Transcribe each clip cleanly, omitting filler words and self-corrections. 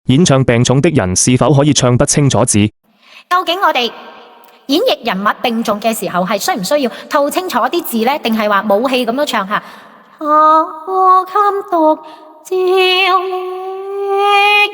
演唱病重的人是否可以唱不清楚字？究竟我哋演繹人物病重嘅時候，係需唔需要吐清楚啲字呢？定係話冇氣咁樣唱下？我襟獨照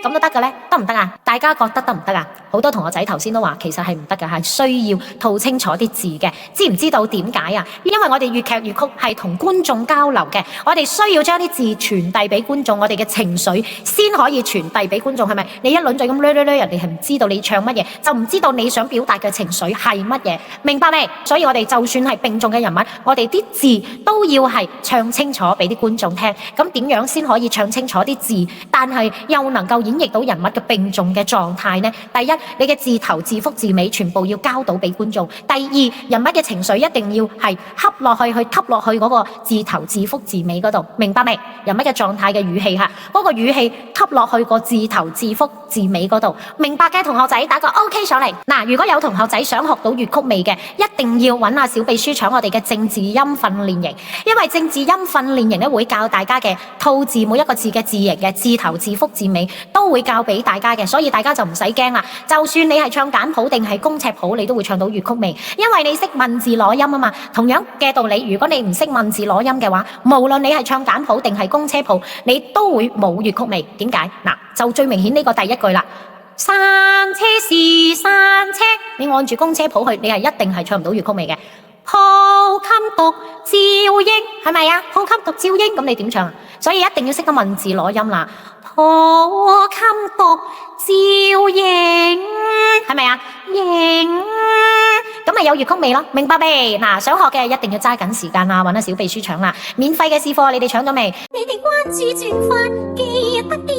咁都得嘅咧，得唔得啊？大家覺得得唔得啊？好多同學仔頭先都話，其實係唔得嘅，係需要吐清楚啲字嘅。知唔知道點解啊？因為我哋粵劇粵曲係同觀眾交流嘅，我哋需要將啲字傳遞俾觀眾，我哋嘅情緒先可以傳遞俾觀眾，係咪？你一輪嘴咁人哋係唔知道你唱乜嘢，就唔知道你想表達嘅情緒係乜嘢，明白未？所以我哋就算係病重嘅人物，我哋啲字都要係唱清楚俾啲觀眾聽。咁點樣先可以唱清楚啲字，但係又能夠演繹到人物嘅病重嘅狀態呢？第一，你嘅字頭字腹字尾全部要交到俾觀眾；第二，人物嘅情緒一定要係恰落去吸落去嗰個字頭字腹字尾嗰度，明白未？人物嘅狀態嘅語氣吓，嗰個語氣吸落去個字頭字腹字尾嗰度，明白嘅同學仔打個 OK 上嚟。嗱，如果有同學仔想學到粵曲味嘅，一定要揾阿小秘書搶我哋嘅正字音訓練營，因為正字音訓練營咧會教大家嘅吐字，每一個字嘅字形嘅字頭字腹字尾都會教俾大家嘅，所以大家就唔使驚啦。就算你係唱簡譜定係公尺譜，你都會唱到粵曲味，因為你識問字攞音啊嘛。同樣嘅道理，如果你唔識問字攞音嘅話，無論你係唱簡譜定係公車譜，你都會冇粵曲味。點解？嗱，就最明顯呢個第一句啦。山車是山車，你按住公車譜去，你係一定係唱唔到粵曲味嘅。抱襟獨照應，係咪啊？抱襟獨照應，咁你點唱？所以一定要識得問字攞音啦。抱襟獨照應，係咪啊？應，咁咪有粵曲味咯，明白未？嗱，想學嘅一定要揸緊時間啦，揾阿小秘書搶啦。免費嘅試課你哋搶咗未？你哋關注轉發記得點。